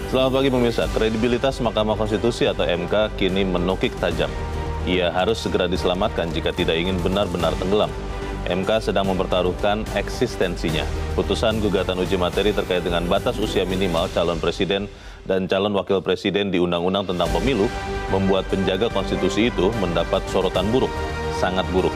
Selamat pagi pemirsa, kredibilitas Mahkamah Konstitusi atau MK kini menukik tajam. Ia harus segera diselamatkan jika tidak ingin benar-benar tenggelam. MK sedang mempertaruhkan eksistensinya. Putusan gugatan uji materi terkait dengan batas usia minimal calon presiden dan calon wakil presiden di Undang-Undang tentang Pemilu membuat penjaga konstitusi itu mendapat sorotan buruk, sangat buruk.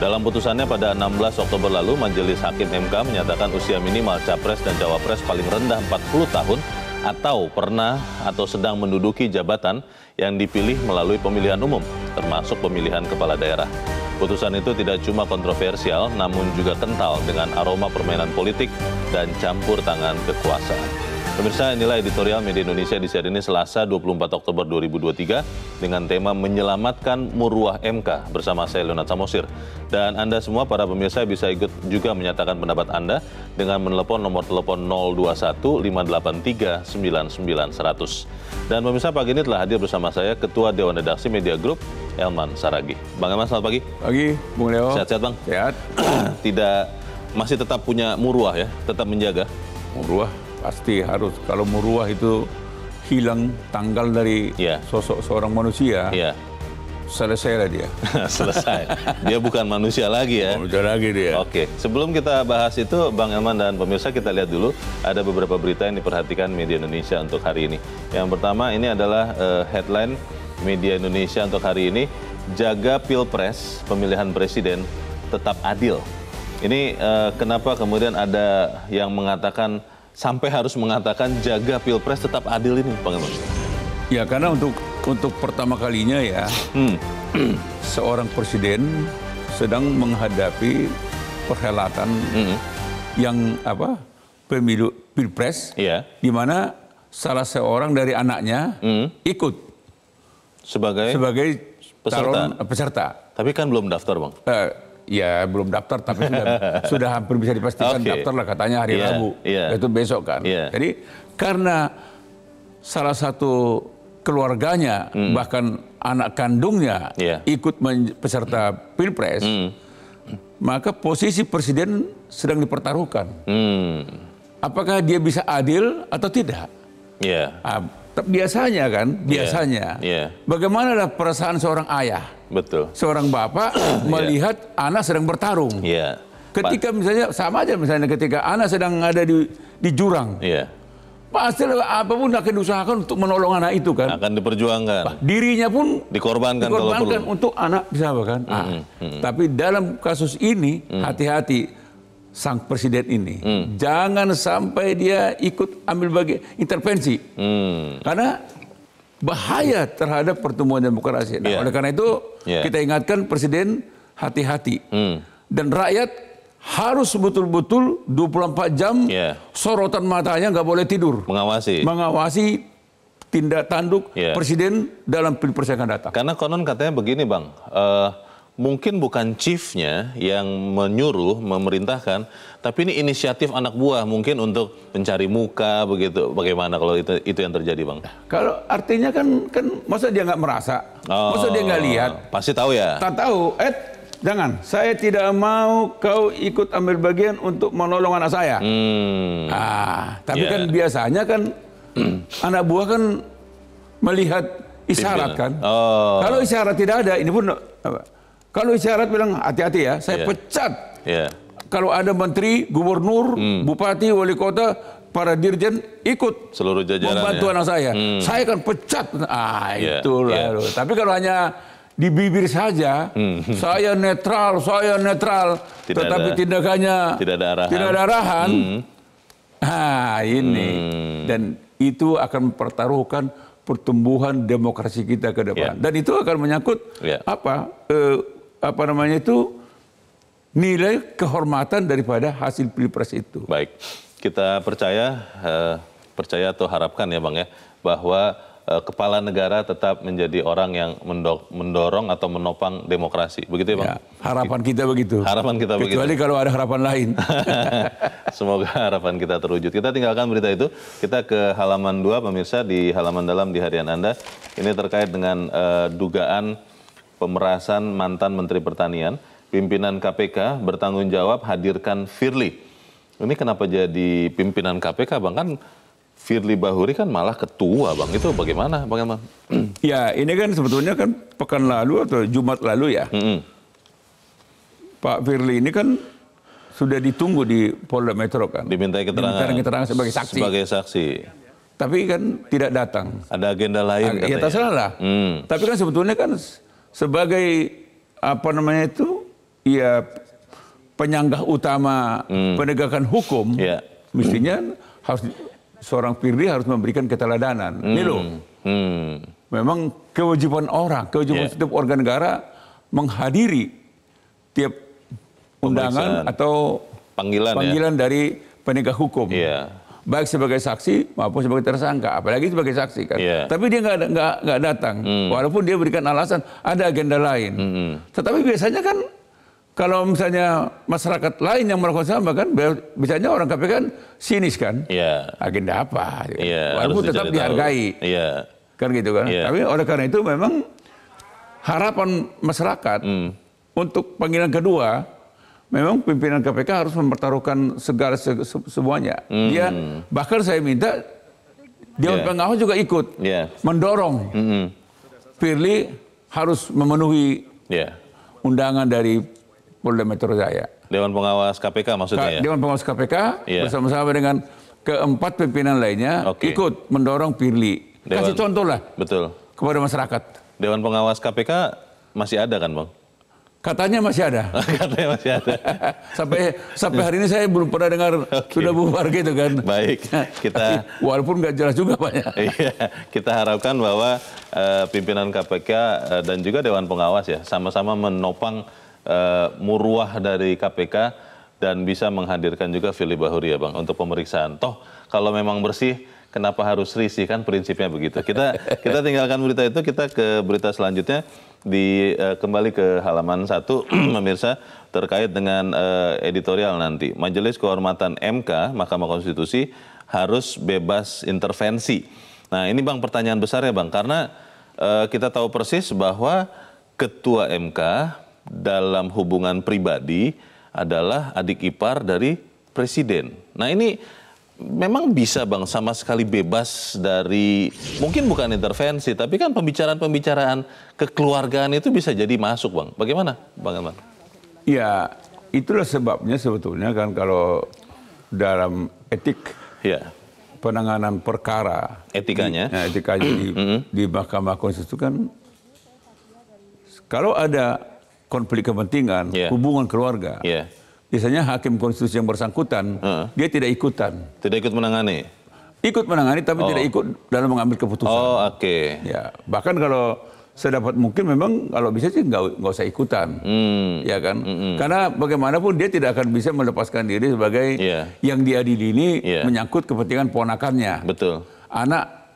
Dalam putusannya pada 16 Oktober lalu, Majelis Hakim MK menyatakan usia minimal capres dan cawapres paling rendah 40 tahun atau pernah atau sedang menduduki jabatan yang dipilih melalui pemilihan umum, termasuk pemilihan kepala daerah. Putusan itu tidak cuma kontroversial, namun juga kental dengan aroma permainan politik dan campur tangan kekuasaan. Pemirsa, inilah editorial Media Indonesia di seri ini Selasa 24 Oktober 2023 dengan tema Menyelamatkan Muruah MK bersama saya Leonard Samosir. Dan Anda semua para pemirsa bisa ikut juga menyatakan pendapat Anda dengan menelepon nomor telepon 021 583 99 100. Dan pemirsa, pagi ini telah hadir bersama saya Ketua Dewan Redaksi Media Group Elman Saragih. Bang Elman, selamat pagi. Pagi, Bung Leo. Sehat-sehat Bang? Sehat. Masih tetap punya muruah ya, tetap menjaga? Muruah pasti harus. Kalau muruah itu hilang, tanggal dari sosok seorang manusia, selesailah dia. Selesai. Dia bukan manusia lagi ya. Manusia lagi dia. Oke, sebelum kita bahas itu, Bang Elman dan pemirsa, kita lihat dulu ada beberapa berita yang diperhatikan Media Indonesia untuk hari ini. Yang pertama ini adalah headline Media Indonesia untuk hari ini, jaga Pilpres pemilihan presiden tetap adil. Ini kenapa kemudian ada yang mengatakan sampai harus mengatakan jaga Pilpres tetap adil ini, Bang Elman? Ya, karena untuk pertama kalinya ya, seorang presiden sedang menghadapi perhelatan yang pemilu Pilpres, di mana salah seorang dari anaknya ikut sebagai calon peserta. Tapi kan belum daftar, Bang. Ya, belum daftar, tapi sudah hampir bisa dipastikan daftar lah katanya hari Rabu. Itu besok kan. Jadi karena salah satu keluarganya, bahkan anak kandungnya ikut peserta Pilpres, maka posisi presiden sedang dipertaruhkan. Apakah dia bisa adil atau tidak? Biasanya bagaimana perasaan seorang ayah? Betul. Seorang bapak melihat anak sedang bertarung. Ketika misalnya sama aja, misalnya ketika anak sedang ada di jurang, pasti apapun akan diusahakan untuk menolong anak itu kan. Akan diperjuangkan. Dirinya pun dikorbankan kalau perlu. Untuk anak, bisa kan. Tapi dalam kasus ini hati-hati sang presiden ini, jangan sampai dia ikut ambil bagian intervensi, karena bahaya terhadap pertumbuhan demokrasi. Nah, oleh karena itu kita ingatkan presiden hati-hati, dan rakyat harus betul-betul 24 jam sorotan matanya, nggak boleh tidur, mengawasi tindak tanduk presiden dalam Pilpres yang akan datang. Karena konon katanya begini, Bang, mungkin bukan chiefnya yang menyuruh, memerintahkan, tapi ini inisiatif anak buah mungkin untuk mencari muka begitu. Bagaimana kalau itu yang terjadi, Bang? Kalau artinya kan masa dia nggak merasa, masa dia nggak lihat? Pasti tahu ya. Tak tahu. Jangan. Saya tidak mau kau ikut ambil bagian untuk menolong anak saya. Tapi kan biasanya kan anak buah kan melihat isyarat kan. Kalau isyarat tidak ada, ini pun. Kalau isyarat bilang hati-hati ya, saya pecat. Kalau ada menteri, gubernur, bupati, wali kota, para dirjen ikut seluruh jajaran membantu anak saya, saya akan pecat. Itulah. Tapi kalau hanya di bibir saja, saya netral, tetapi tindakannya tidak ada arahan. Ini dan itu akan mempertaruhkan pertumbuhan demokrasi kita ke depan, dan itu akan menyangkut nilai kehormatan daripada hasil Pilpres itu. Baik, kita percaya atau harapkan ya, Bang ya, bahwa kepala negara tetap menjadi orang yang mendorong atau menopang demokrasi. Begitu ya, Bang? Harapan kita begitu. Harapan kita begitu. Kecuali kalau ada harapan lain. Semoga harapan kita terwujud. Kita tinggalkan berita itu. Kita ke halaman 2, pemirsa, di halaman dalam di harian Anda. Ini terkait dengan dugaan pemerasan mantan Menteri Pertanian. Pimpinan KPK bertanggung jawab hadirkan Firly. Ini kenapa jadi pimpinan KPK, Bang? Kan Firly Bahuri kan malah ketua, Bang. Itu bagaimana, Bang Elman? Ya, ini kan sebetulnya kan pekan lalu atau Jumat lalu ya. Pak Firly ini kan sudah ditunggu di Polda Metro kan. Dimintai keterangan sebagai saksi. Sebagai saksi. Tapi kan tidak datang. Ada agenda lain katanya. Ya terserah lah. Tapi kan sebetulnya kan sebagai apa namanya itu, ya penyanggah utama penegakan hukum, mestinya harus seorang Firly harus memberikan keteladanan. Ini loh. Memang kewajiban setiap warga negara menghadiri tiap undangan atau panggilan dari penegak hukum. Baik sebagai saksi maupun sebagai tersangka, apalagi sebagai saksi kan. Tapi dia nggak datang, walaupun dia berikan alasan ada agenda lain. Tetapi biasanya kan kalau misalnya masyarakat lain yang melakukan sama kan, biasanya orang KPK kan sinis kan, agenda apa, walaupun tetap dihargai, kan gitu kan. Tapi oleh karena itu memang harapan masyarakat untuk panggilan kedua, memang pimpinan KPK harus mempertaruhkan segala semuanya. Dia bahkan saya minta Dewan Pengawas juga ikut mendorong Firly harus memenuhi undangan dari Polda Metro Jaya. Dewan Pengawas KPK maksudnya ya? Dewan Pengawas KPK bersama-sama dengan keempat pimpinan lainnya ikut mendorong Firly. Kasih contoh lah kepada masyarakat. Dewan Pengawas KPK masih ada kan, Bang? Katanya masih ada. Katanya masih ada. sampai hari ini saya belum pernah dengar sudah bubar gitu kan. Baik, kita walaupun nggak jelas juga banyak. Kita harapkan bahwa pimpinan KPK dan juga Dewan Pengawas ya sama-sama menopang muruah dari KPK dan bisa menghadirkan juga Firly Bahuri ya, Bang, untuk pemeriksaan. Toh kalau memang bersih, kenapa harus risih, kan prinsipnya begitu. Kita tinggalkan berita itu, kita ke berita selanjutnya. Kembali ke halaman 1 pemirsa, terkait dengan editorial nanti. Majelis Kehormatan MK, Mahkamah Konstitusi harus bebas intervensi. Nah ini, Bang, pertanyaan besar ya, Bang, karena kita tahu persis bahwa Ketua MK dalam hubungan pribadi adalah adik ipar dari Presiden. Nah ini memang bisa, Bang, sama sekali bebas dari, mungkin bukan intervensi, tapi kan pembicaraan-pembicaraan kekeluargaan itu bisa jadi masuk, Bang. Bagaimana, Bang Elman? Ya, itulah sebabnya sebetulnya kan kalau dalam etik penanganan perkara, etikanya di Mahkamah Konstitusi kan, kalau ada konflik kepentingan, hubungan keluarga, biasanya hakim konstitusi yang bersangkutan, dia tidak ikutan. Tidak ikut menangani? Ikut menangani, tapi tidak ikut dalam mengambil keputusan. Ya, bahkan kalau sedapat mungkin memang kalau bisa sih nggak usah ikutan. Ya kan? Karena bagaimanapun dia tidak akan bisa melepaskan diri sebagai yang diadili ini menyangkut kepentingan ponakannya. Betul. Anak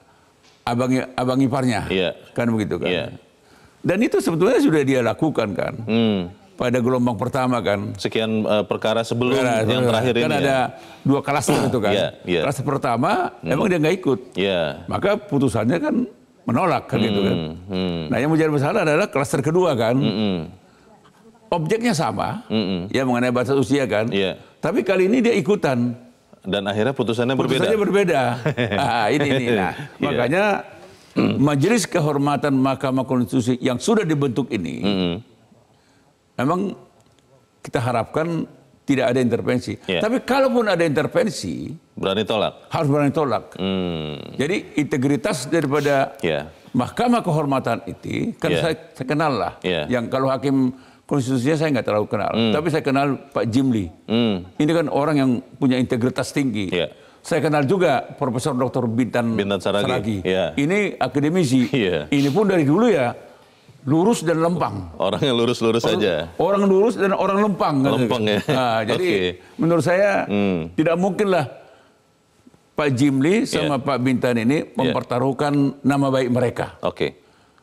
abang iparnya. Kan begitu kan? Dan itu sebetulnya sudah dia lakukan kan. Pada gelombang pertama kan. Sekian perkara sebelum yang terakhir kan ini. Kan ada dua klaster itu kan. Klaster pertama memang dia nggak ikut. Maka putusannya kan menolak kan gitu kan. Nah yang menjadi masalah adalah klaster kedua kan. Objeknya sama. Ya mengenai batas usia kan. Tapi kali ini dia ikutan. Dan akhirnya putusannya berbeda. Ini. Nah, makanya Majelis Kehormatan Mahkamah Konstitusi yang sudah dibentuk ini, memang kita harapkan tidak ada intervensi. Tapi kalaupun ada intervensi, berani tolak. Harus berani tolak. Jadi integritas daripada Mahkamah Kehormatan itu, kan saya kenal lah. Yang kalau hakim konstitusinya saya nggak terlalu kenal, tapi saya kenal Pak Jimli. Ini kan orang yang punya integritas tinggi. Saya kenal juga Profesor Dr. Bintan Saragi. Ini akademisi. Ini pun dari dulu ya lurus dan lempang. Orang yang lurus-lurus saja. Orang lurus dan orang lempang. Lempang ya. Nah, jadi menurut saya tidak mungkinlah Pak Jimli sama Pak Bintan ini mempertaruhkan nama baik mereka.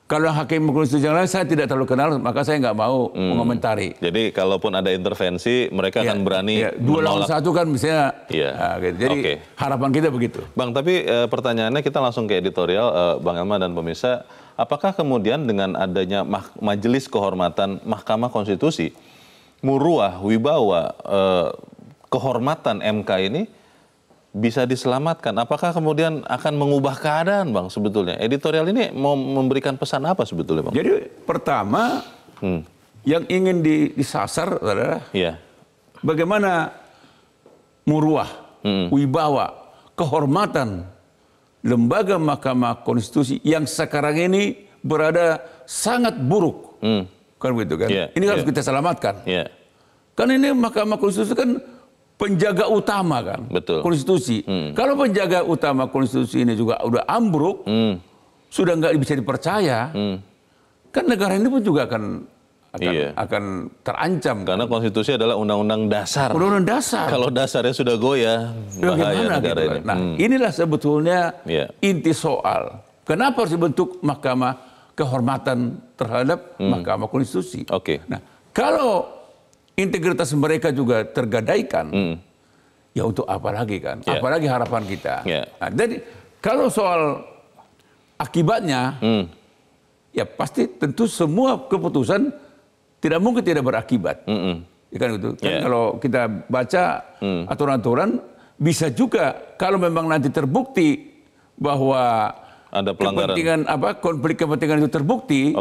Kalau hakim konstitusi yang lain saya tidak terlalu kenal, maka saya nggak mau mengomentari. Jadi kalaupun ada intervensi, mereka akan berani dua lawan satu kan misalnya. Nah, gitu. Jadi harapan kita begitu. Bang, tapi pertanyaannya kita langsung ke editorial, Bang Elman dan pemirsa. Apakah kemudian dengan adanya Majelis Kehormatan Mahkamah Konstitusi, muruah, wibawa, kehormatan MK ini bisa diselamatkan. Apakah kemudian akan mengubah keadaan, Bang, sebetulnya? Editorial ini mau memberikan pesan apa sebetulnya, Bang? Jadi pertama, yang ingin disasar adalah bagaimana muruah, wibawa, kehormatan lembaga Mahkamah Konstitusi yang sekarang ini berada sangat buruk. Kan begitu kan? Ini harus kita selamatkan. Kan ini Mahkamah Konstitusi kan penjaga utama kan, konstitusi. Kalau penjaga utama konstitusi ini juga udah ambruk, sudah nggak bisa dipercaya, kan negara ini pun juga akan terancam. Karena konstitusi adalah undang-undang dasar. Undang-undang dasar. Kalau dasarnya sudah goyah, bahaya negara gitu, ini. Nah, inilah sebetulnya inti soal. Kenapa harus dibentuk Mahkamah Kehormatan terhadap Mahkamah Konstitusi? Nah, kalau integritas mereka juga tergadaikan, ya untuk apa lagi kan? Apalagi harapan kita. Nah, jadi kalau soal akibatnya, ya pasti tentu semua keputusan tidak mungkin tidak berakibat. Ya kan gitu. Kan kalau kita baca aturan-aturan, bisa juga kalau memang nanti terbukti bahwa ada pelanggaran, konflik kepentingan itu terbukti,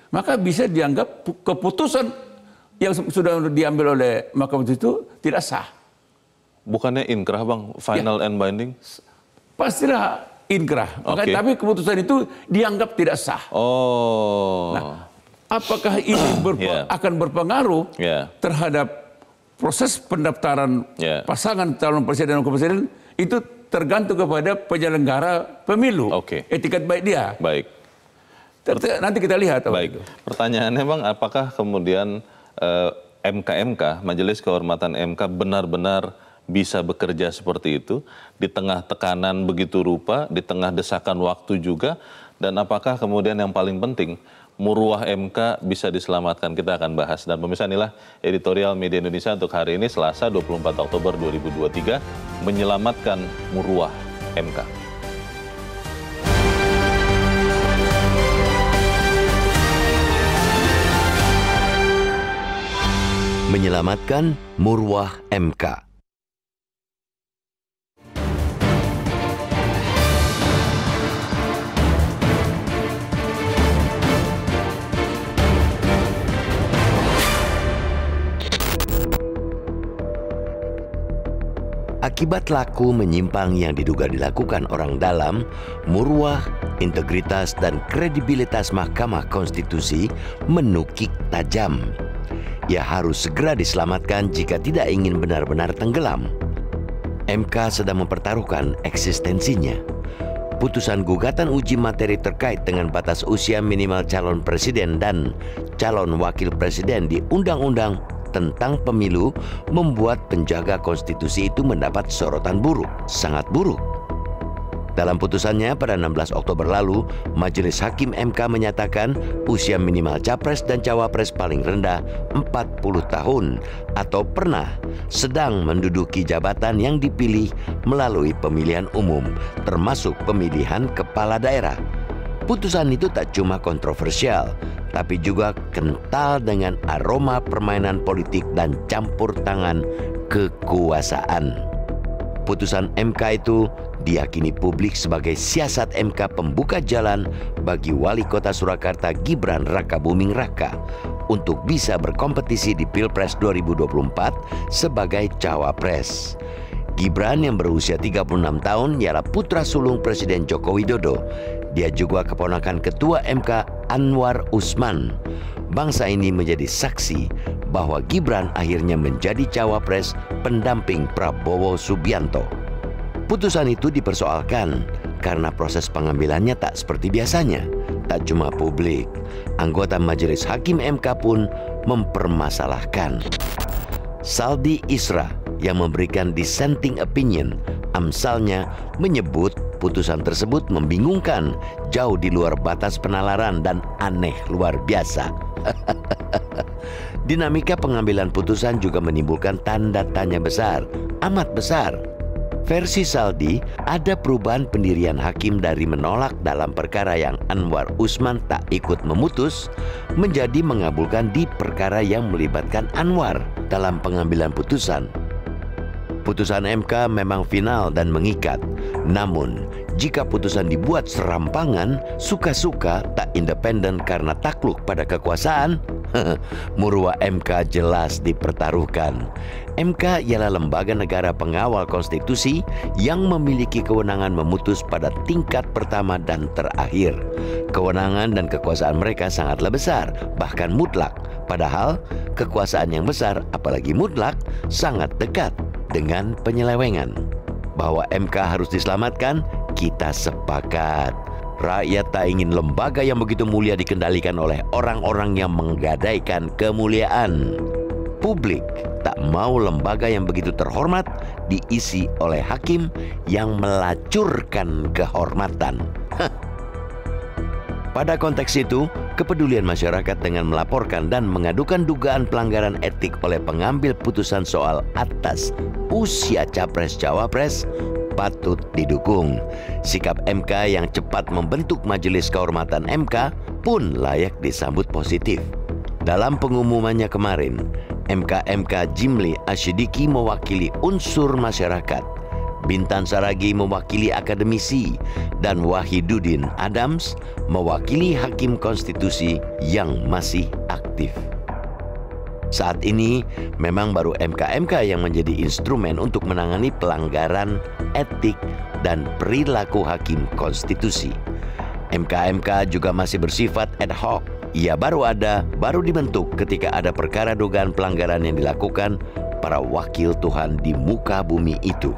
maka bisa dianggap keputusan yang sudah diambil oleh Mahkamah itu tidak sah. Bukannya inkrah, Bang, final and binding? Pastilah inkrah. Tapi keputusan itu dianggap tidak sah. Nah, apakah ini akan berpengaruh terhadap proses pendaftaran pasangan calon presiden dan wakil presiden? Itu tergantung kepada penyelenggara pemilu. Etikat baik dia. Nanti kita lihat. Pertanyaannya, Bang, apakah kemudian MK Majelis Kehormatan MK benar-benar bisa bekerja seperti itu di tengah tekanan begitu rupa, di tengah desakan waktu juga, dan apakah kemudian yang paling penting muruah MK bisa diselamatkan? Kita akan bahas. Dan pemirsa, inilah editorial Media Indonesia untuk hari ini, Selasa 24 Oktober 2023, menyelamatkan muruah MK. Menyelamatkan muruah MK. Akibat laku menyimpang yang diduga dilakukan orang dalam, muruah, integritas, dan kredibilitas Mahkamah Konstitusi menukik tajam. Ia harus segera diselamatkan jika tidak ingin benar-benar tenggelam. MK sedang mempertaruhkan eksistensinya. Putusan gugatan uji materi terkait dengan batas usia minimal calon presiden dan calon wakil presiden di Undang-Undang tentang Pemilu membuat penjaga konstitusi itu mendapat sorotan buruk, sangat buruk. Dalam putusannya pada 16 Oktober lalu, Majelis Hakim MK menyatakan usia minimal capres dan cawapres paling rendah 40 tahun atau pernah sedang menduduki jabatan yang dipilih melalui pemilihan umum, termasuk pemilihan kepala daerah. Putusan itu tak cuma kontroversial, tapi juga kental dengan aroma permainan politik dan campur tangan kekuasaan. Putusan MK itu diyakini publik sebagai siasat MK pembuka jalan bagi Wali Kota Surakarta Gibran Rakabuming Raka untuk bisa berkompetisi di Pilpres 2024 sebagai cawapres. Gibran yang berusia 36 tahun ialah putra sulung Presiden Joko Widodo. Dia juga keponakan Ketua MK Anwar Usman. Bangsa ini menjadi saksi bahwa Gibran akhirnya menjadi cawapres pendamping Prabowo Subianto. Putusan itu dipersoalkan karena proses pengambilannya tak seperti biasanya. Tak cuma publik, anggota Majelis Hakim MK pun mempermasalahkan. Saldi Isra yang memberikan dissenting opinion, amsalnya menyebut putusan tersebut membingungkan, jauh di luar batas penalaran dan aneh luar biasa. Dinamika pengambilan putusan juga menimbulkan tanda tanya besar, amat besar. Versi Saldi, ada perubahan pendirian hakim dari menolak dalam perkara yang Anwar Usman tak ikut memutus, menjadi mengabulkan di perkara yang melibatkan Anwar dalam pengambilan putusan. Putusan MK memang final dan mengikat. Namun, jika putusan dibuat serampangan, suka-suka tak independen karena takluk pada kekuasaan, Murwah MK jelas dipertaruhkan. MK ialah lembaga negara pengawal konstitusi yang memiliki kewenangan memutus pada tingkat pertama dan terakhir. Kewenangan dan kekuasaan mereka sangatlah besar, bahkan mutlak. Padahal kekuasaan yang besar, apalagi mutlak, sangat dekat dengan penyelewengan. Bahwa MK harus diselamatkan, kita sepakat. Rakyat tak ingin lembaga yang begitu mulia dikendalikan oleh orang-orang yang menggadaikan kemuliaan. Publik tak mau lembaga yang begitu terhormat diisi oleh hakim yang melacurkan kehormatan. Pada konteks itu, kepedulian masyarakat dengan melaporkan dan mengadukan dugaan pelanggaran etik oleh pengambil putusan soal atas usia Capres-Cawapres patut didukung. Sikap MK yang cepat membentuk Majelis Kehormatan MK pun layak disambut positif. Dalam pengumumannya kemarin, MK Jimli Asyidiki mewakili unsur masyarakat, Bintan Saragi mewakili akademisi, dan Wahiduddin Adams mewakili hakim konstitusi yang masih aktif. Saat ini memang baru MK yang menjadi instrumen untuk menangani pelanggaran etik dan perilaku hakim konstitusi. MK juga masih bersifat ad hoc. Ia baru dibentuk ketika ada perkara dugaan pelanggaran yang dilakukan para wakil Tuhan di muka bumi itu.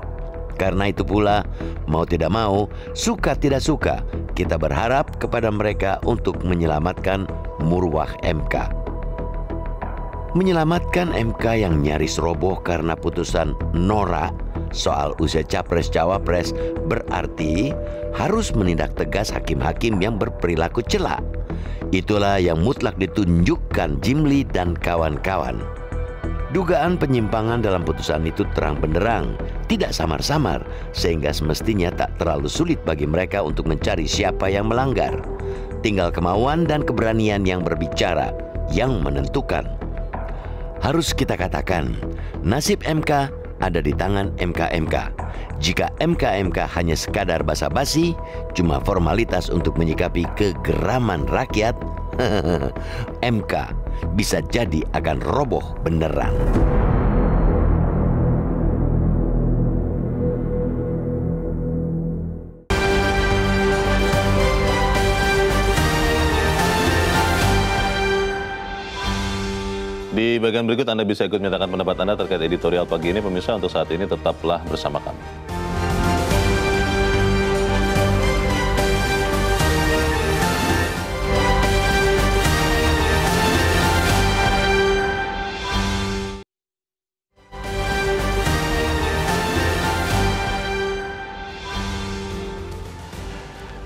Karena itu pula, mau tidak mau, suka tidak suka, kita berharap kepada mereka untuk menyelamatkan Murwah MK. Menyelamatkan MK yang nyaris roboh karena putusan norak soal usia Capres-Cawapres berarti harus menindak tegas hakim-hakim yang berperilaku celak. Itulah yang mutlak ditunjukkan Jimli dan kawan-kawan. Dugaan penyimpangan dalam putusan itu terang benderang, tidak samar-samar, sehingga semestinya tak terlalu sulit bagi mereka untuk mencari siapa yang melanggar. Tinggal kemauan dan keberanian yang berbicara yang menentukan. Harus kita katakan, nasib MK ada di tangan MK. Jika MK hanya sekadar basa-basi, cuma formalitas untuk menyikapi kegeraman rakyat, MK bisa jadi akan roboh beneran. Di bagian berikut Anda bisa ikut menyatakan pendapat Anda terkait editorial pagi ini. Pemirsa, untuk saat ini tetaplah bersama kami.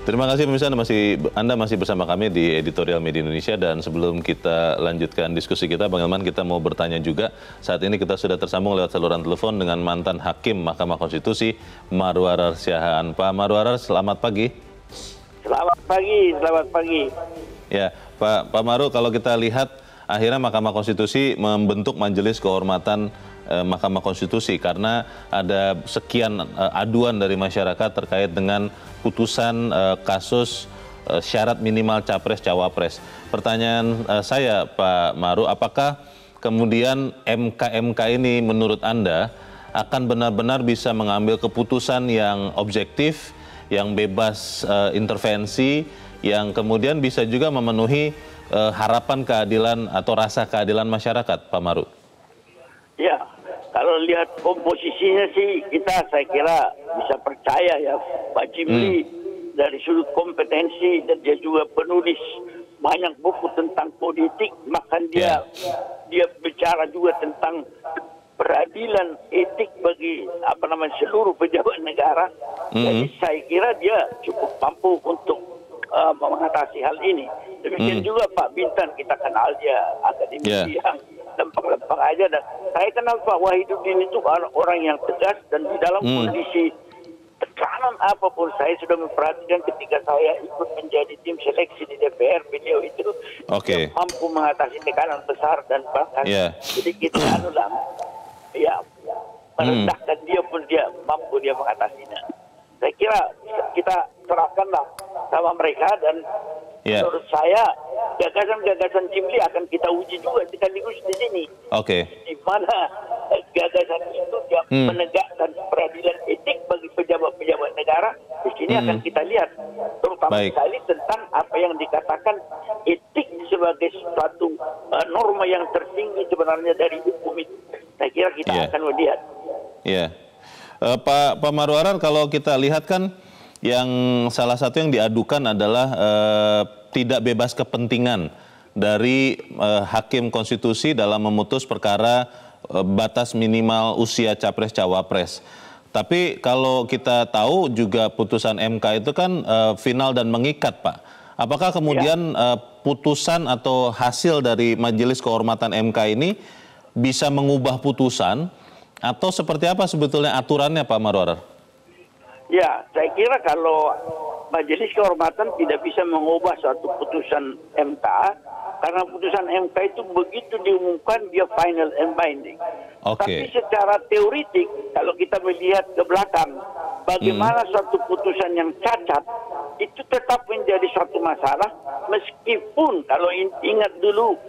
Terima kasih pemirsa, Anda masih bersama kami di Editorial Media Indonesia, dan sebelum kita lanjutkan diskusi kita, Bang Elman, kita mau bertanya juga. Saat ini kita sudah tersambung lewat saluran telepon dengan mantan Hakim Mahkamah Konstitusi, Marwarar Siahaan. Pak Marwarar, selamat pagi. Selamat pagi. Ya, Pak Maru, kalau kita lihat akhirnya Mahkamah Konstitusi membentuk Majelis Kehormatan Mahkamah Konstitusi karena ada sekian aduan dari masyarakat terkait dengan putusan kasus syarat minimal Capres-Cawapres. Pertanyaan saya, Pak Maru, apakah kemudian MK ini menurut Anda akan benar-benar bisa mengambil keputusan yang objektif, yang bebas intervensi, yang kemudian bisa juga memenuhi harapan keadilan atau rasa keadilan masyarakat, Pak Maru? Ya, kalau lihat komposisinya sih saya kira bisa percaya ya Pak Jimli dari sudut kompetensi, dan dia juga penulis banyak buku tentang politik, bahkan dia bicara juga tentang peradilan etik bagi seluruh pejabat negara. Jadi saya kira dia cukup mampu untuk mengatasi hal ini. Demikian juga Pak Bintan, kita kenal dia akademisi yang lempeng-lempeng aja, dan saya kenal Pak Wahiduddin itu orang yang tegas, dan di dalam kondisi tekanan apapun saya sudah memperhatikan ketika saya ikut menjadi tim seleksi di DPR, beliau itu mampu mengatasi tekanan besar dan bahkan sedikit merendahkan dia pun dia mampu dia mengatasinya. Saya kira kita serahkanlah sama mereka dan menurut saya gagasan-gagasan Jimli akan kita uji juga sekaligus di sini. Di mana gagasan itu yang menegakkan peradilan etik bagi pejabat-pejabat negara, di sini akan kita lihat terutama sekali tentang apa yang dikatakan etik sebagai suatu norma yang tertinggi sebenarnya dari hukum itu. Saya kira kita akan melihat. Pak Marwarar, kalau kita lihat kan yang salah satu yang diadukan adalah tidak bebas kepentingan dari hakim konstitusi dalam memutus perkara batas minimal usia capres-cawapres. Tapi kalau kita tahu juga putusan MK itu kan final dan mengikat, Pak. Apakah kemudian putusan atau hasil dari Majelis Kehormatan MK ini bisa mengubah putusan atau seperti apa sebetulnya aturannya, Pak Marwarar? Ya, saya kira kalau Majelis Kehormatan tidak bisa mengubah suatu putusan MK, karena putusan MK itu begitu diumumkan dia final and binding. Tapi secara teoritik, kalau kita melihat ke belakang, bagaimana suatu putusan yang cacat, itu tetap menjadi suatu masalah, meskipun kalau ingat dulu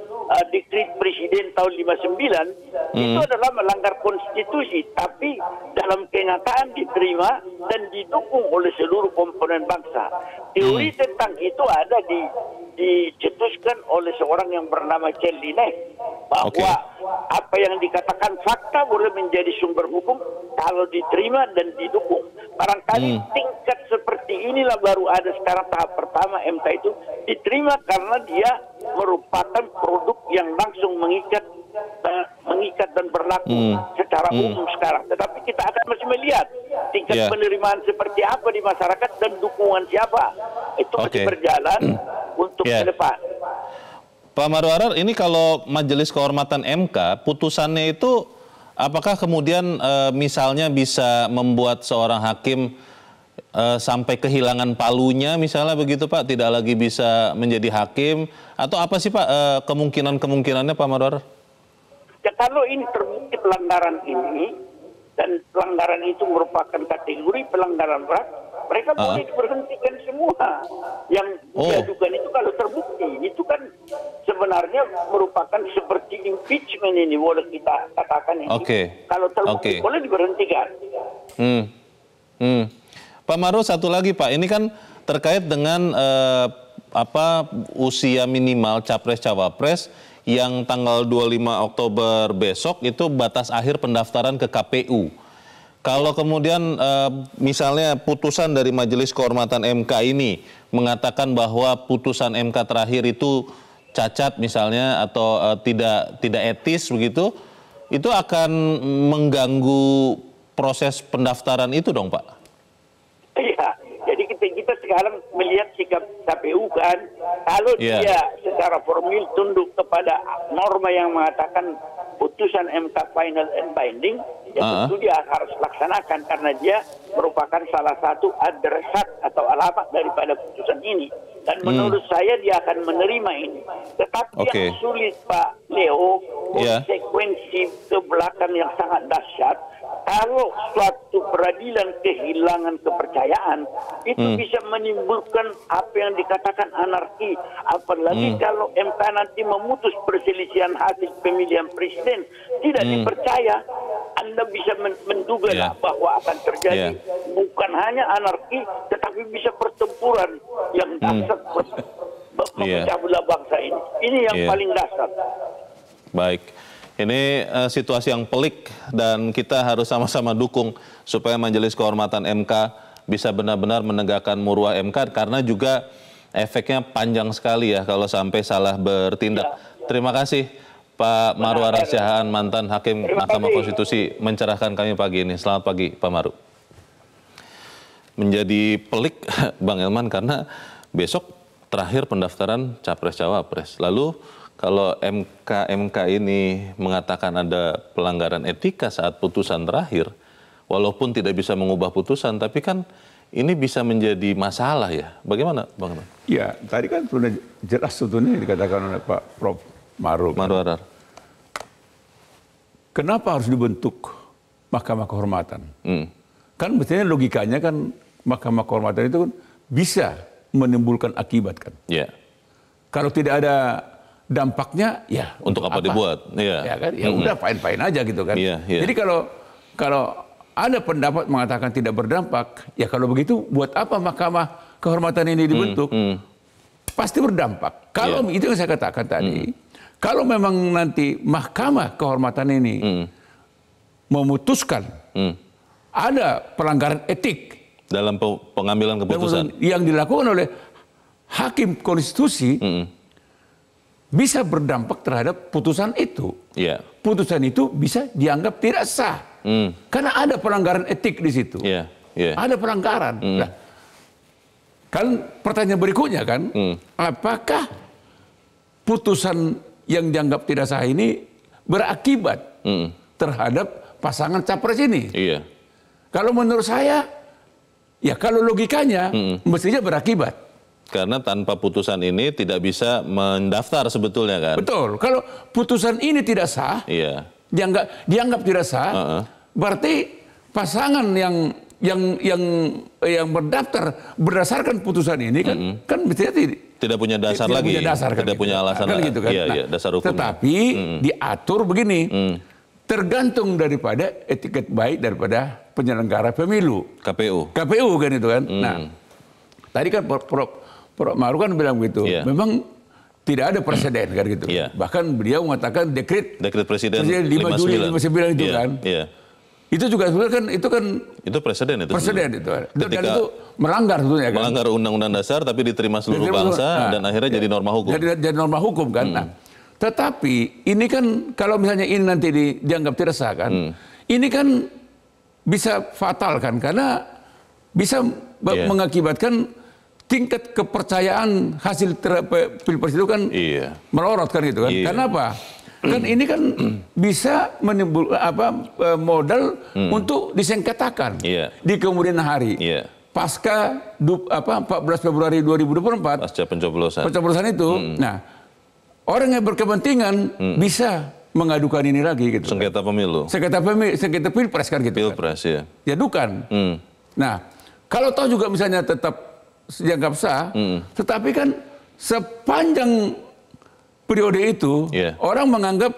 dekret Presiden tahun 59, itu adalah melanggar konstitusi, tapi dalam kenyataan diterima dan didukung oleh seluruh komponen bangsa. Teori tentang itu ada dicetuskan oleh seorang yang bernama Chen Linek, bahwa apa yang dikatakan fakta boleh menjadi sumber hukum kalau diterima dan didukung. Barangkali tingkat seperti inilah baru ada sekarang tahap pertama MK itu diterima karena dia merupakan produk yang langsung mengikat dan berlaku secara umum sekarang. Tetapi kita akan masih melihat tingkat penerimaan seperti apa di masyarakat dan dukungan siapa. Itu masih berjalan untuk ke depan. Pak Marwarar, ini kalau Majelis Kehormatan MK, putusannya itu apakah kemudian misalnya bisa membuat seorang hakim sampai kehilangan palunya misalnya begitu, Pak, tidak lagi bisa menjadi hakim, atau apa sih, Pak, kemungkinannya, Pak Marwarar? Ya, kalau ini terbukti pelanggaran ini dan pelanggaran itu merupakan kategori pelanggaran berat, mereka boleh diberhentikan semua. Yang diadukan itu kalau terbukti, itu kan sebenarnya merupakan seperti impeachment ini, boleh kita katakan ini. Kalau terbukti boleh diberhentikan. Pak Maruf, satu lagi, Pak, ini kan terkait dengan usia minimal capres-cawapres yang tanggal 25 Oktober besok itu batas akhir pendaftaran ke KPU. Kalau kemudian misalnya putusan dari Majelis Kehormatan MK ini mengatakan bahwa putusan MK terakhir itu cacat misalnya atau tidak etis begitu, itu akan mengganggu proses pendaftaran itu dong, Pak? Iya, jadi kita sekarang melihat sikap KPU kan, kalau dia secara formil tunduk kepada norma yang mengatakan putusan MK final and binding, ya tentu dia harus laksanakan karena dia merupakan salah satu adresat atau alamat daripada putusan ini. Dan menurut saya dia akan menerima ini. Tetapi yang sulit, Pak Leo, konsekuensi ke belakang yang sangat dahsyat, kalau suatu peradilan kehilangan kepercayaan, itu bisa menimbulkan apa yang dikatakan anarki. Apalagi kalau MK nanti memutus perselisihan hasil pemilihan presiden, tidak dipercaya, Anda bisa menduga bahwa akan terjadi bukan hanya anarki, tetapi bisa pertempuran yang dasar memecah belah bangsa ini. Ini yang paling dasar. Baik. Ini situasi yang pelik dan kita harus sama-sama dukung supaya Majelis Kehormatan MK bisa benar-benar menegakkan marwah MK, karena juga efeknya panjang sekali ya kalau sampai salah bertindak. Terima kasih Pak Marwarar Siahaan, mantan Hakim Mahkamah Konstitusi, mencerahkan kami pagi ini. Selamat pagi Pak Maru. Menjadi pelik Bang Elman karena besok terakhir pendaftaran Capres-Cawapres. Lalu kalau MK ini mengatakan ada pelanggaran etika saat putusan terakhir, walaupun tidak bisa mengubah putusan, tapi kan ini bisa menjadi masalah ya. Bagaimana Bang Elman? Ya, tadi kan sudah jelas sebetulnya dikatakan oleh Pak Prof. Marwarar. Kenapa harus dibentuk Mahkamah Kehormatan. Kan mestinya logikanya kan Mahkamah Kehormatan itu kan bisa menimbulkan akibat kan. Ya. Kalau tidak ada dampaknya, ya Untuk apa dibuat? Ya kan, ya udah fine-fine aja gitu kan. Iya, iya. Jadi kalau ada pendapat mengatakan tidak berdampak, ya kalau begitu buat apa Mahkamah Kehormatan ini dibentuk? Pasti berdampak. Kalau itu yang saya katakan tadi, kalau memang nanti Mahkamah Kehormatan ini memutuskan ada pelanggaran etik Dalam pengambilan keputusan. yang dilakukan oleh hakim konstitusi, bisa berdampak terhadap putusan itu. Iya. Putusan itu bisa dianggap tidak sah. Karena ada pelanggaran etik di situ. Iya. Iya. Ada pelanggaran. Nah, kan pertanyaan berikutnya kan, apakah putusan yang dianggap tidak sah ini berakibat terhadap pasangan capres ini? Iya. Kalau menurut saya, ya kalau logikanya mestinya berakibat. Karena tanpa putusan ini tidak bisa mendaftar sebetulnya kan? Betul. Kalau putusan ini tidak sah, Iya. dianggap tidak sah, berarti pasangan yang berdaftar berdasarkan putusan ini kan mestinya Tidak punya dasar lagi. Punya dasar, kan tidak gitu. punya alasan. Kan gitu kan. Iya, Nah, iya, dasar hukum. Tetapi diatur begini, tergantung daripada etiket baik daripada penyelenggara pemilu. KPU. KPU kan itu kan. Nah, tadi kan Prof. Maru kan bilang begitu. Iya. Memang tidak ada presiden kan gitu. Iya. Bahkan beliau mengatakan dekret Presiden 5 Juli 59 itu Iya, kan. Iya. Itu juga sebenarnya kan Itu presiden itu. presiden itu. Dan Ketika itu melanggar sebetulnya kan. melanggar undang-undang dasar tapi diterima seluruh bangsa dan akhirnya jadi norma hukum. Jadi norma hukum kan. Nah, tetapi ini kan kalau misalnya ini nanti dianggap tidak sah kan, ini kan bisa fatal kan karena bisa mengakibatkan tingkat kepercayaan hasil pilpres itu kan melorot kan gitu kan. Karena apa? Kan ini kan bisa menimbulkan modal untuk disengketakan di kemudian hari. Pasca 14 Februari 2024 pasca pencoblosan itu. Nah, orang yang berkepentingan bisa mengadukan ini lagi gitu. Sengketa pemilu. Sengketa pilpres kan gitu. Pilpres kan. Ya diadukan. Nah, kalau toh juga misalnya tetap dianggap sah, tetapi kan sepanjang periode itu orang menganggap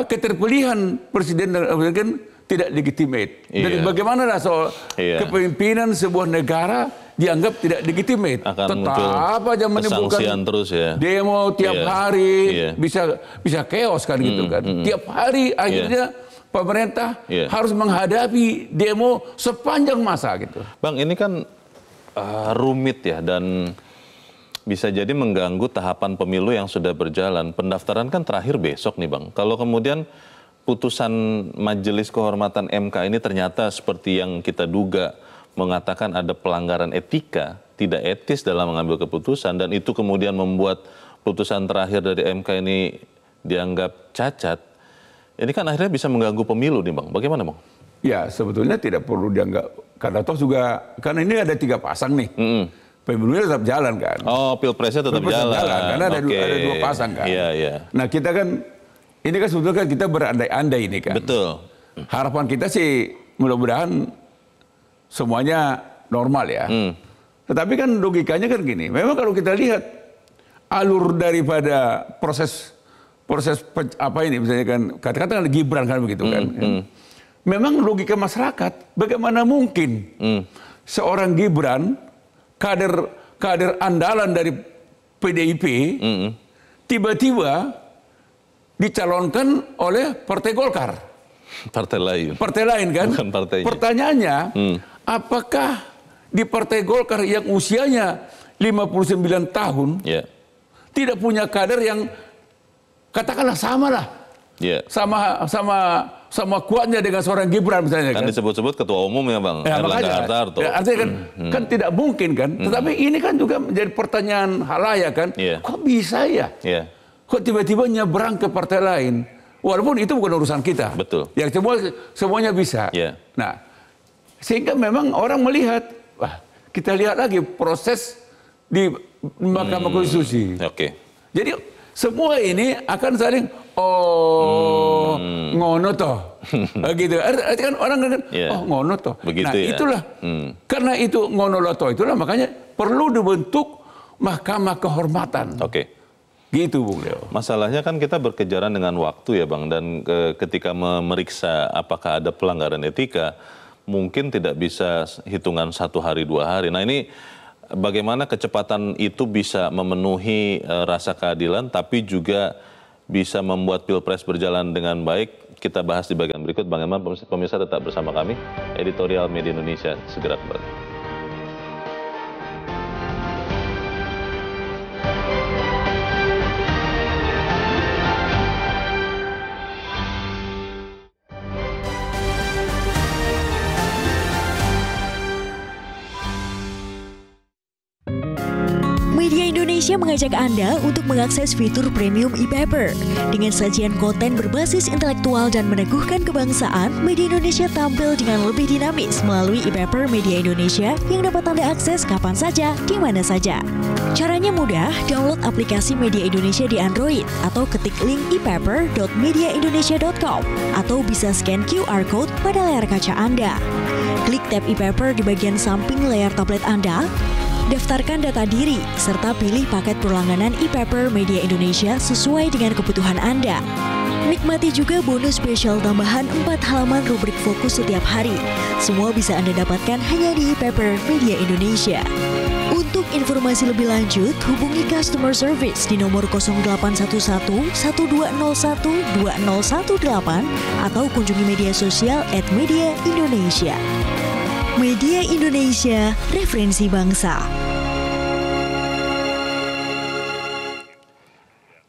keterpilihan presiden dan kan tidak legitimate. Dan bagaimana lah soal kepemimpinan sebuah negara dianggap tidak legitimate. Tetap aja menimbulkan terus demo tiap hari, bisa chaos kan gitu kan. Tiap hari akhirnya pemerintah harus menghadapi demo sepanjang masa gitu. Bang, ini kan rumit ya dan bisa jadi mengganggu tahapan pemilu yang sudah berjalan. Pendaftaran kan terakhir besok nih Bang. Kalau kemudian putusan Majelis Kehormatan MK ini ternyata seperti yang kita duga mengatakan ada pelanggaran etika, tidak etis dalam mengambil keputusan dan itu kemudian membuat putusan terakhir dari MK ini dianggap cacat. Ini kan akhirnya bisa mengganggu pemilu nih Bang. Bagaimana Bang? Ya sebetulnya tidak perlu dianggap. Karena toh juga, karena ini ada 3 pasang nih. Pemilunya tetap jalan kan. Oh, pilpresnya tetap jalan. Karena ada 2 pasang kan. Iya. Nah kita kan, ini kan sebetulnya kan kita berandai-andai ini kan. Betul. Harapan kita sih mudah-mudahan semuanya normal ya. Tetapi kan logikanya kan gini. Memang kalau kita lihat alur daripada proses apa ini misalnya kan katakan Gibran kan begitu kan. Memang logika masyarakat bagaimana mungkin seorang Gibran kader andalan dari PDIP tiba-tiba dicalonkan oleh Partai Golkar. Partai lain. Partai lain kan. Bukan partainya. Pertanyaannya, apakah di Partai Golkar yang usianya 59 tahun tidak punya kader yang katakanlah sama lah. Sama kuatnya dengan seorang Gibran misalnya kan. Kan disebut-sebut ketua umum ya Bang. Erlangga Hartarto. Ya, artinya kan tidak mungkin kan. Tetapi ini kan juga menjadi pertanyaan halayak kan. Kok bisa ya? Kok tiba-tiba nyebrang ke partai lain? Walaupun itu bukan urusan kita. Betul. Yang semuanya bisa. Nah, sehingga memang orang melihat, wah, kita lihat lagi proses di Mahkamah Konstitusi. Jadi semua ini akan saling oh ngono toh, gitu. Arti kan orang kan, oh ngono toh. Begitu nah ya. itulah, karena itu ngono loh toh itulah makanya perlu dibentuk mahkamah kehormatan. Oke. Gitu Bung Leo. Masalahnya kan kita berkejaran dengan waktu ya Bang, dan ketika memeriksa apakah ada pelanggaran etika, mungkin tidak bisa hitungan 1 hari 2 hari. Nah ini bagaimana kecepatan itu bisa memenuhi rasa keadilan, tapi juga bisa membuat Pilpres berjalan dengan baik. Kita bahas di bagian berikut. Bang Elman, pemirsa tetap bersama kami. Editorial Media Indonesia segera kembali. Media Indonesia mengajak Anda untuk mengakses fitur premium e-paper. Dengan sajian konten berbasis intelektual dan meneguhkan kebangsaan, Media Indonesia tampil dengan lebih dinamis melalui e-paper Media Indonesia yang dapat Anda akses kapan saja, di mana saja. Caranya mudah, download aplikasi Media Indonesia di Android atau ketik link e-paper.mediaindonesia.com atau bisa scan QR code pada layar kaca Anda. Klik tab e-paper di bagian samping layar tablet Anda. Daftarkan data diri, serta pilih paket perlangganan e-paper Media Indonesia sesuai dengan kebutuhan Anda. Nikmati juga bonus spesial tambahan 4 halaman rubrik fokus setiap hari. Semua bisa Anda dapatkan hanya di e-paper Media Indonesia. Untuk informasi lebih lanjut, hubungi customer service di nomor 0811 1201 2018 atau kunjungi media sosial @Media Indonesia. Media Indonesia, referensi bangsa.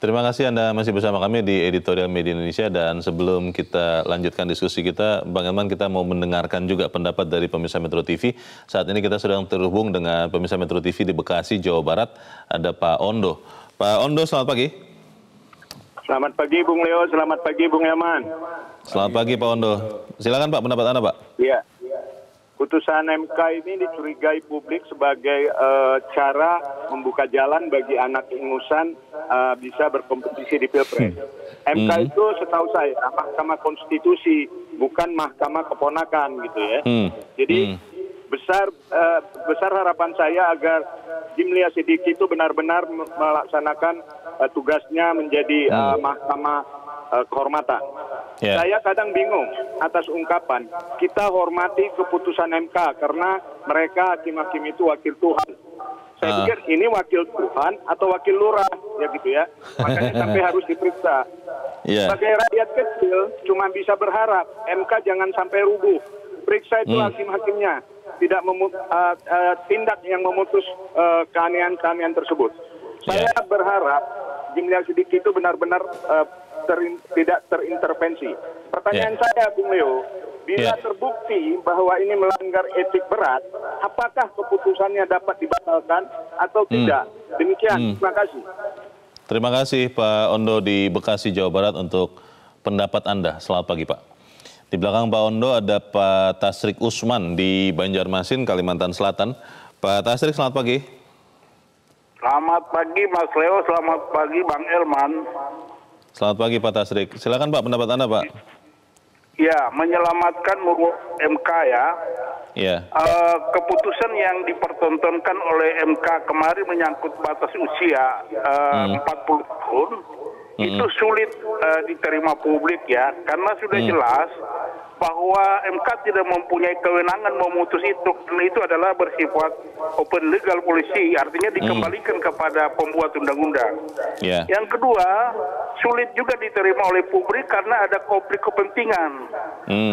Terima kasih Anda masih bersama kami di Editorial Media Indonesia, dan sebelum kita lanjutkan diskusi kita, Bang Elman, kita mau mendengarkan juga pendapat dari pemirsa Metro TV. Saat ini kita sedang terhubung dengan pemirsa Metro TV di Bekasi, Jawa Barat. Ada Pak Ondo. Pak Ondo, selamat pagi. Selamat pagi Bung Leo, selamat pagi Bung Elman. Selamat pagi Pak Ondo. Silakan Pak, pendapat Anda Pak. Iya. Putusan MK ini dicurigai publik sebagai cara membuka jalan bagi anak ingusan bisa berkompetisi di Pilpres. MK itu setahu saya Mahkamah Konstitusi, bukan Mahkamah Keponakan gitu ya. Jadi besar harapan saya agar Jimlia Sidiki itu benar-benar melaksanakan tugasnya menjadi Mahkamah Kehormatan. Saya kadang bingung atas ungkapan kita hormati keputusan MK karena mereka hakim-hakim itu wakil Tuhan. Saya pikir ini wakil Tuhan atau wakil lurah ya gitu ya. Makanya sampai harus diperiksa. Sebagai rakyat kecil cuma bisa berharap MK jangan sampai rubuh. Periksa itu hakim-hakimnya, tidak tindak yang memutus keanehan-keanehan tersebut. Saya berharap Jimlia Sidiki itu benar-benar tidak terintervensi. Pertanyaan saya, Bung Leo, bila terbukti bahwa ini melanggar etik berat, apakah keputusannya dapat dibatalkan atau tidak? Demikian, terima kasih. Terima kasih Pak Ondo di Bekasi, Jawa Barat untuk pendapat Anda. Selamat pagi Pak. Di belakang Pak Ondo ada Pak Tasrik Usman di Banjarmasin, Kalimantan Selatan. Pak Tasrik, selamat pagi. Selamat pagi Mas Leo, selamat pagi Bang Elman. Selamat pagi Pak Tasrik. Silakan Pak, pendapat Anda Pak. Ya, menyelamatkan MK ya. Iya. Keputusan yang dipertontonkan oleh MK kemarin menyangkut batas usia 40 tahun itu sulit diterima publik ya, karena sudah jelas bahwa MK tidak mempunyai kewenangan memutus itu, karena itu adalah bersifat open legal policy, artinya dikembalikan kepada pembuat undang-undang. Yang kedua, sulit juga diterima oleh publik karena ada konflik kepentingan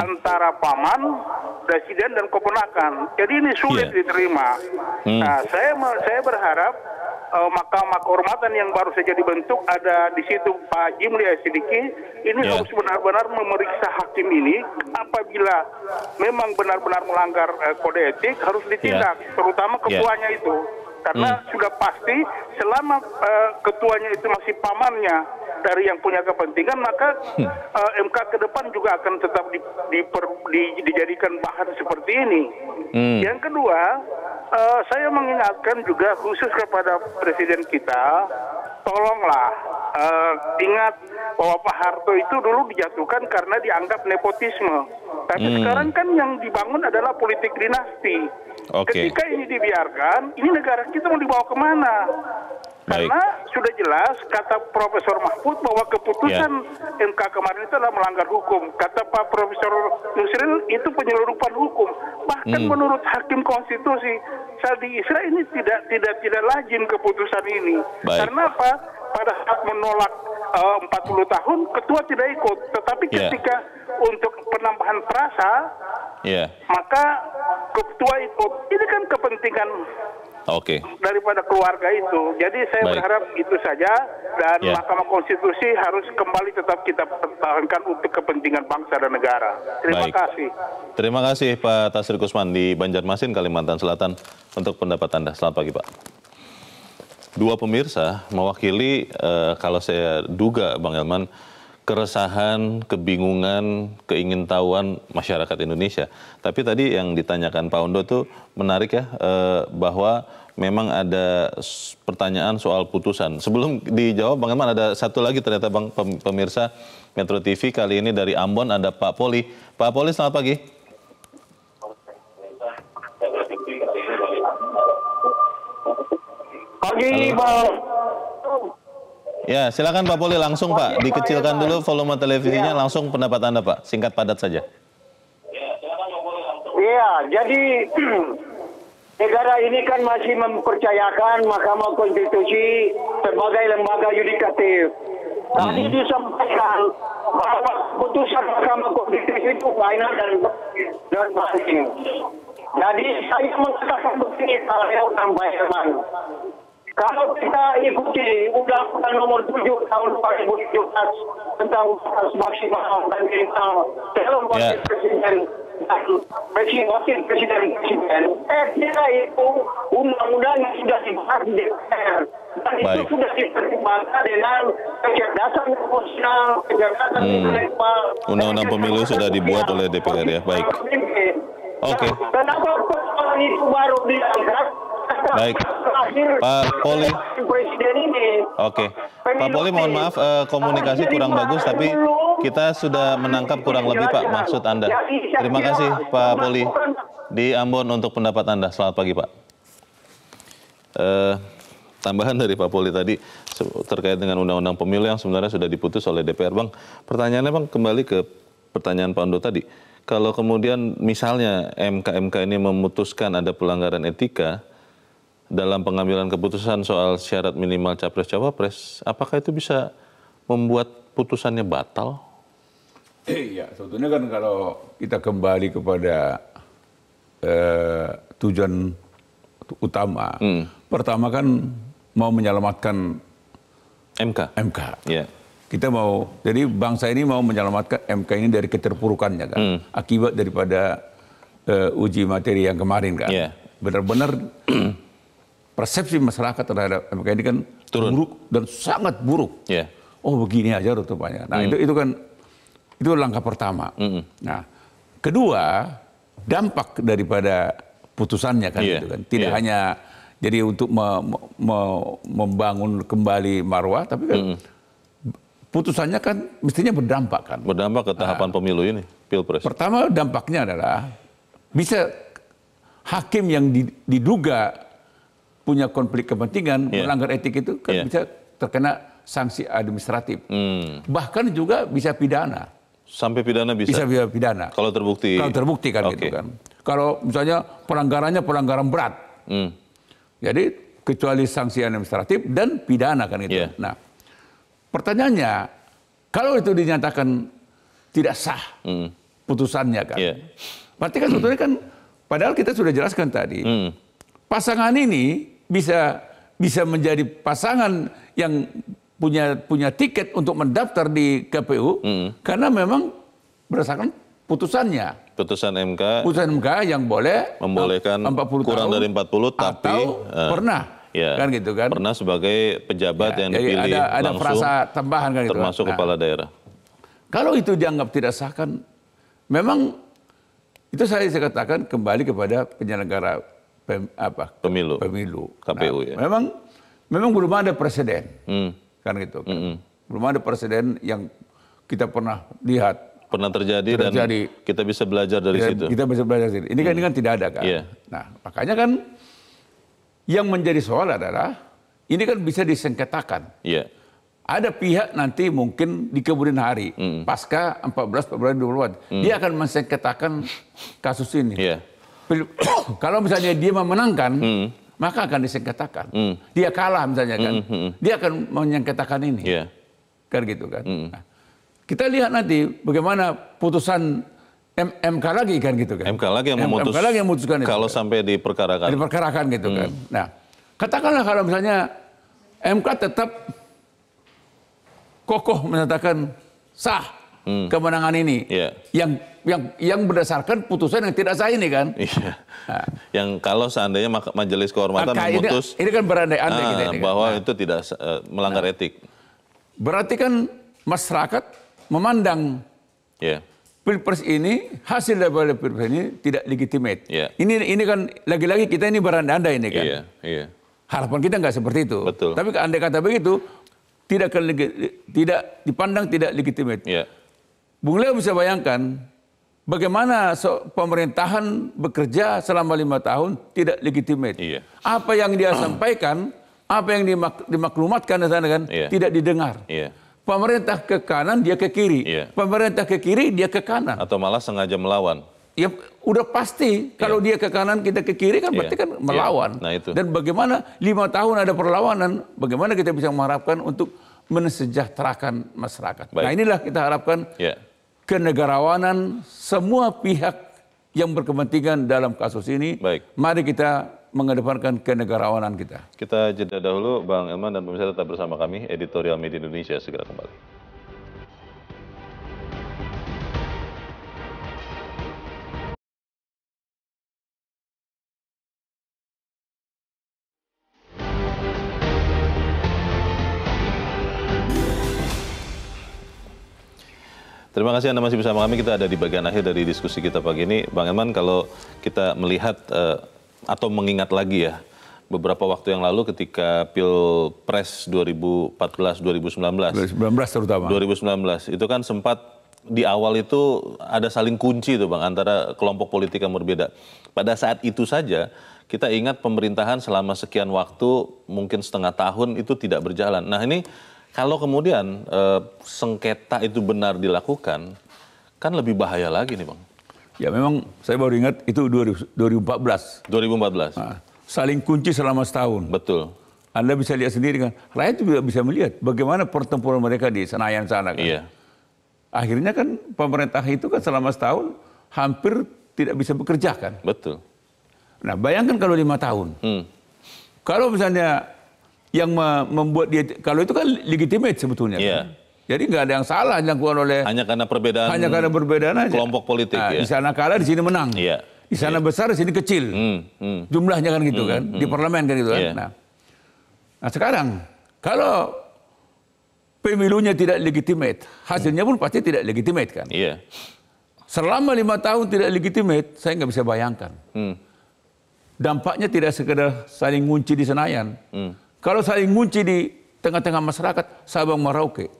antara paman, presiden dan keponakan. Jadi ini sulit diterima. Nah, saya berharap Mahkamah Kehormatan yang baru saja dibentuk, ada di situ Pak Jimlia Sidiki, ini harus benar-benar memeriksa hakim ini. Apabila memang benar-benar melanggar kode etik, harus ditindak, terutama ketuanya itu. Karena sudah pasti selama ketuanya itu masih pamannya dari yang punya kepentingan, maka MK ke depan juga akan tetap dijadikan bahan seperti ini. Yang kedua, saya mengingatkan juga khusus kepada presiden kita, tolonglah Ingat bahwa Pak Harto itu dulu dijatuhkan karena dianggap nepotisme. Tapi sekarang kan yang dibangun adalah politik dinasti. Ketika ini dibiarkan, ini negara kita mau dibawa kemana? Karena sudah jelas kata Profesor Mahfud bahwa keputusan MK kemarin itu adalah melanggar hukum. Kata Pak Profesor Yusril itu penyelundupan hukum. Bahkan menurut Hakim Konstitusi, Saldi Isra ini tidak lazim keputusan ini. Karena apa? Pada saat menolak 40 tahun, ketua tidak ikut. Tetapi ketika untuk penambahan frasa, maka ketua ikut. Ini kan kepentingan daripada keluarga itu. Jadi saya berharap itu saja, dan Mahkamah Konstitusi harus kembali tetap kita pertahankan untuk kepentingan bangsa dan negara. Terima kasih. Terima kasih Pak Tasrik Usman di Banjarmasin, Kalimantan Selatan untuk pendapat Anda. Selamat pagi Pak. Dua pemirsa mewakili, kalau saya duga Bang Elman, keresahan, kebingungan, keingintahuan masyarakat Indonesia. Tapi tadi yang ditanyakan Pak Ondo tuh menarik ya, bahwa memang ada pertanyaan soal putusan. Sebelum dijawab Bang Elman, ada satu lagi ternyata Bang pemirsa Metro TV, kali ini dari Ambon ada Pak Poli. Pak Poli, selamat pagi. Pagi, Pak. Ya, silakan Pak Poli, langsung Pak. Dikecilkan dulu volume televisinya, langsung pendapat Anda Pak. Singkat padat saja. Iya, jadi negara ini kan masih mempercayakan Mahkamah Konstitusi sebagai lembaga yudikatif. Tadi disampaikan bahwa putusan Mahkamah Konstitusi itu final dan banding. Jadi saya mengatakan begini, Pak Herman. Kalau kita ikuti Undang-Undang Nomor 7 Tahun 2017 tentang batas maksimal dan minimal calon wakil presiden dan wakil presiden, kira itu undang-undang yang sudah dibahas di DPR dan itu sudah dipertimbangkan dengan kecerdasan emosional, kecerdasan intelektual. Undang-undang pemilu sudah dibuat oleh DPR ya, baik. Oke. Kenapa persoalan itu baru diangkat? Baik, Pak Poli. Oke, Pak Poli, mohon maaf komunikasi kurang bagus, tapi kita sudah menangkap kurang lebih Pak maksud Anda. Terima kasih Pak Poli di Ambon untuk pendapat Anda. Selamat pagi Pak. Tambahan dari Pak Poli tadi terkait dengan Undang-Undang Pemilu yang sebenarnya sudah diputus oleh DPR, Bang. Pertanyaannya Bang, kembali ke pertanyaan Pak Ondo tadi. Kalau kemudian misalnya MK ini memutuskan ada pelanggaran etika dalam pengambilan keputusan soal syarat minimal capres-cawapres, apakah itu bisa membuat putusannya batal? Iya, sebetulnya kan kalau kita kembali kepada tujuan utama, pertama kan mau menyelamatkan MK. Yeah. Kita mau, jadi bangsa ini mau menyelamatkan MK ini dari keterpurukannya kan, akibat daripada uji materi yang kemarin kan. Yeah. Benar-benar persepsi masyarakat terhadap MK ini kan buruk dan sangat buruk. Yeah. Oh begini aja rupanya. Nah itu kan itu langkah pertama. Nah kedua, dampak daripada putusannya kan gitu kan. Tidak hanya jadi untuk membangun kembali marwah, tapi kan putusannya kan mestinya berdampak kan. Berdampak ke tahapan pemilu ini, Pilpres. Pertama dampaknya adalah bisa hakim yang diduga punya konflik kepentingan, melanggar etik itu kan bisa terkena sanksi administratif. Bahkan juga bisa pidana. Sampai pidana bisa? Bisa pidana. Kalau terbukti? Kalau terbukti kan gitu kan. Kalau misalnya pelanggarannya pelanggaran berat. Jadi kecuali sanksi administratif dan pidana kan gitu. Nah pertanyaannya, kalau itu dinyatakan tidak sah putusannya kan. Berarti kan sebetulnya kan, padahal kita sudah jelaskan tadi, pasangan ini bisa menjadi pasangan yang punya tiket untuk mendaftar di KPU karena memang berdasarkan putusannya. Putusan MK yang membolehkan 40 kurang tahun dari 40 tapi pernah kan gitu kan. Pernah sebagai pejabat yang dipilih ada langsung, frasa tambahan kan, termasuk gitu. kepala daerah. Kalau itu dianggap tidak sah kan, memang itu saya katakan kembali kepada penyelenggara pemilu KPU memang belum ada presiden kan gitu. Belum ada presiden yang kita pernah lihat. Pernah terjadi dan kita bisa belajar dari situ. Kita bisa belajar dari situ. Ini kan tidak ada kan. Nah, makanya kan yang menjadi soal adalah ini kan bisa disengketakan. Ada pihak nanti mungkin di kemudian hari, pasca 14 Februari 2024, dia akan mensengketakan kasus ini. Kalau misalnya dia memenangkan, maka akan disengketakan. Dia kalah misalnya kan, dia akan menyengketakan ini. Kan gitu kan. Nah, kita lihat nanti bagaimana putusan MK lagi kan gitu kan. MK lagi yang memutuskan itu. Kalau sampai diperkarakan. Diperkarakan gitu kan. Nah, katakanlah kalau misalnya MK tetap kokoh menyatakan sah kemenangan ini, yang berdasarkan putusan yang tidak sah ini kan. Nah, yang kalau seandainya majelis kehormatan memutus ini kan berandai-andai gitu, bahwa itu tidak melanggar etik. Berarti kan masyarakat memandang Pilpres ini, hasil dari Pilpres ini tidak legitimate. Ini kan lagi-lagi kita ini berandai-andai ini kan. Harapan kita nggak seperti itu. Betul. Tapi andai kata begitu, tidak dipandang tidak legitimate. Bung Leo bisa bayangkan bagaimana pemerintahan bekerja selama 5 tahun tidak legitimate. Apa yang dia sampaikan, apa yang dimaklumatkan kan tidak didengar. Pemerintah ke kanan, dia ke kiri. Pemerintah ke kiri, dia ke kanan. Atau malah sengaja melawan. Ya udah pasti kalau dia ke kanan kita ke kiri kan berarti kan melawan. Nah, itu. Dan bagaimana 5 tahun ada perlawanan, bagaimana kita bisa mengharapkan untuk mensejahterakan masyarakat. Nah inilah kita harapkan kenegarawanan semua pihak yang berkepentingan dalam kasus ini. Mari kita mengedepankan kenegarawanan kita. Kita jeda dahulu, Bang Elman dan pemirsa tetap bersama kami, Editorial Media Indonesia segera kembali. Terima kasih Anda masih bersama kami. Kita ada di bagian akhir dari diskusi kita pagi ini. Bang Elman, kalau kita melihat atau mengingat lagi ya, beberapa waktu yang lalu ketika Pilpres 2014-2019. 2019 terutama. 2019, itu kan sempat di awal itu ada saling kunci itu Bang, antara kelompok politik yang berbeda. Pada saat itu saja, kita ingat pemerintahan selama sekian waktu, mungkin setengah tahun itu tidak berjalan. Nah ini, kalau kemudian sengketa itu benar dilakukan, kan lebih bahaya lagi nih Bang. Ya memang saya baru ingat itu 2014. 2014. Nah, saling kunci selama setahun. Betul. Anda bisa lihat sendiri kan, rakyat juga bisa melihat bagaimana pertempuran mereka di Senayan sana kan. Akhirnya kan pemerintah itu kan selama setahun hampir tidak bisa bekerja kan. Betul. Nah bayangkan kalau 5 tahun. Kalau misalnya yang membuat dia, kalau itu kan legitimate sebetulnya. Kan? Jadi nggak ada yang salah dilakukan oleh hanya karena perbedaan aja. Kelompok politik. Nah, di sana kalah, di sini menang. Di sana besar, di sini kecil. Jumlahnya kan gitu kan, di parlemen kan gitu kan. Nah sekarang kalau pemilunya tidak legitimate, hasilnya pun pasti tidak legitimate kan. Selama 5 tahun tidak legitimate, saya nggak bisa bayangkan. Dampaknya tidak sekedar saling ngunci di Senayan. Kalau saling ngunci di tengah-tengah masyarakat, Sabang Merauke,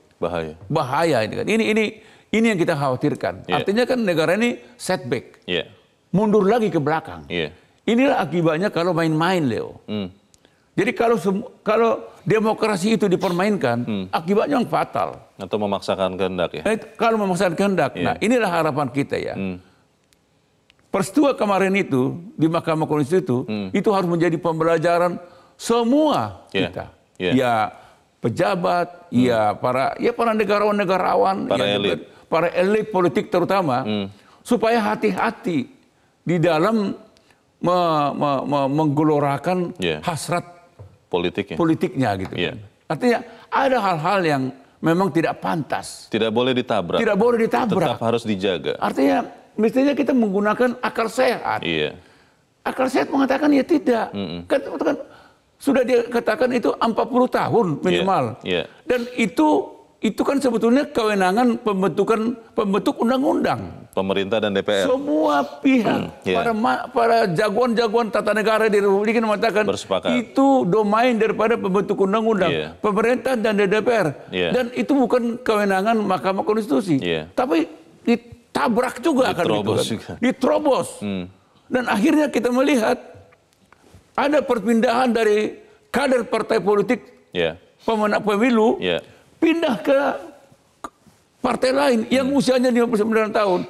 bahaya ini kan. Ini yang kita khawatirkan. Artinya kan negara ini setback, mundur lagi ke belakang. Inilah akibatnya kalau main-main, Leo. Jadi kalau demokrasi itu dipermainkan, akibatnya yang fatal. Atau memaksakan kehendak ya. Kalau memaksakan kehendak, nah inilah harapan kita ya. Peristiwa kemarin itu di Mahkamah Konstitusi itu harus menjadi pembelajaran semua kita, ya pejabat, ya para negarawan, para elit politik terutama, supaya hati-hati di dalam menggelorakan hasrat politiknya gitu. Artinya ada hal-hal yang memang tidak pantas. Tidak boleh ditabrak. Tidak boleh ditabrak. Tetap harus dijaga. Artinya mestinya kita menggunakan akal sehat. Akal sehat mengatakan ya tidak. Kan sudah dia katakan itu 40 tahun minimal. Dan itu itu kan sebetulnya kewenangan pembentuk undang-undang. Pemerintah dan DPR. Semua pihak, para jagoan-jagoan tata negara di Republik ini mengatakan itu domain daripada pembentuk undang-undang, pemerintah dan DPR. Dan itu bukan kewenangan Mahkamah Konstitusi. Tapi ditabrak juga kan gitu kan. Diterobos. Dan akhirnya kita melihat ada perpindahan dari kader partai politik pemenang pemilu pindah ke partai lain yang usianya 59 tahun.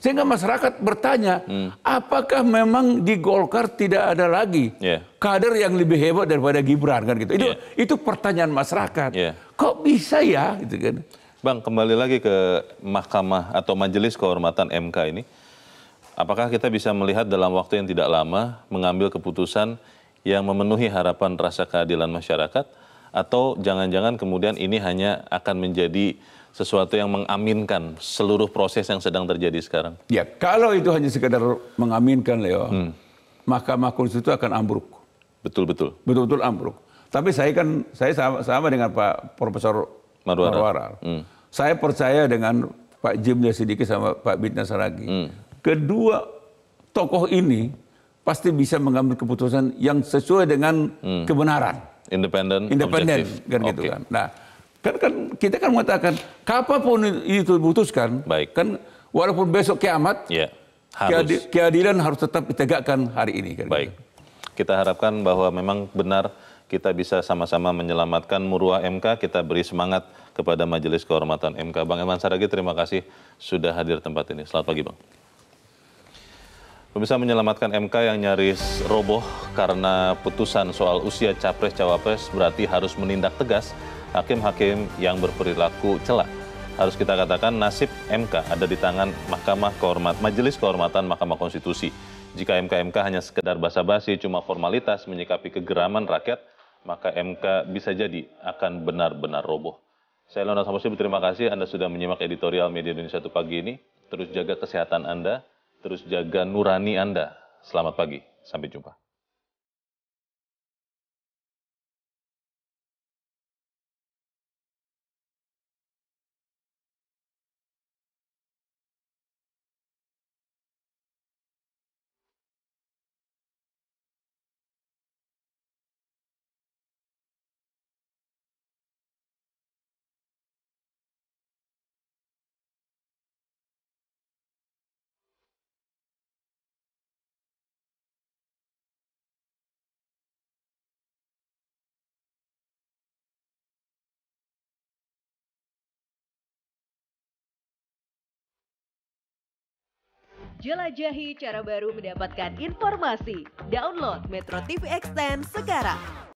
Sehingga masyarakat bertanya, apakah memang di Golkar tidak ada lagi kader yang lebih hebat daripada Gibran kan gitu. Itu pertanyaan masyarakat. Kok bisa ya gitu kan. Bang, kembali lagi ke Mahkamah atau Majelis Kehormatan MK ini. Apakah kita bisa melihat dalam waktu yang tidak lama mengambil keputusan yang memenuhi harapan rasa keadilan masyarakat, atau jangan-jangan kemudian ini hanya akan menjadi sesuatu yang mengaminkan seluruh proses yang sedang terjadi sekarang? Ya, kalau itu hanya sekedar mengaminkan, Leo, Mahkamah Konstitusi akan ambruk. Betul-betul. Betul-betul ambruk. Tapi saya sama dengan Pak Profesor Marwarar. Saya percaya dengan Pak Jimli Sidiki sama Pak Bintang Saragi. Kedua tokoh ini pasti bisa mengambil keputusan yang sesuai dengan kebenaran. Independen kan gitu kan. Nah, kan kita kan mengatakan kapanpun itu diputuskan, kan walaupun besok kiamat, keadilan harus tetap ditegakkan hari ini. Kan baik. Gitu. Kita harapkan bahwa memang benar kita bisa sama-sama menyelamatkan Muruah MK. Kita beri semangat kepada Majelis Kehormatan MK. Bang Eman Saragi, terima kasih sudah hadir tempat ini. Selamat pagi, Bang. Bisa menyelamatkan MK yang nyaris roboh karena putusan soal usia capres-cawapres berarti harus menindak tegas hakim-hakim yang berperilaku celak. Harus kita katakan nasib MK ada di tangan Majelis Kehormatan Mahkamah Konstitusi. Jika MK hanya sekedar basa-basi, cuma formalitas menyikapi kegeraman rakyat, maka MK bisa jadi akan benar-benar roboh. Saya Leonard Samosir, berterima kasih Anda sudah menyimak editorial Media Indonesia Satu pagi ini. Terus jaga kesehatan Anda. Terus jaga nurani Anda. Selamat pagi, sampai jumpa. Jelajahi cara baru mendapatkan informasi. Download Metro TV Extend sekarang.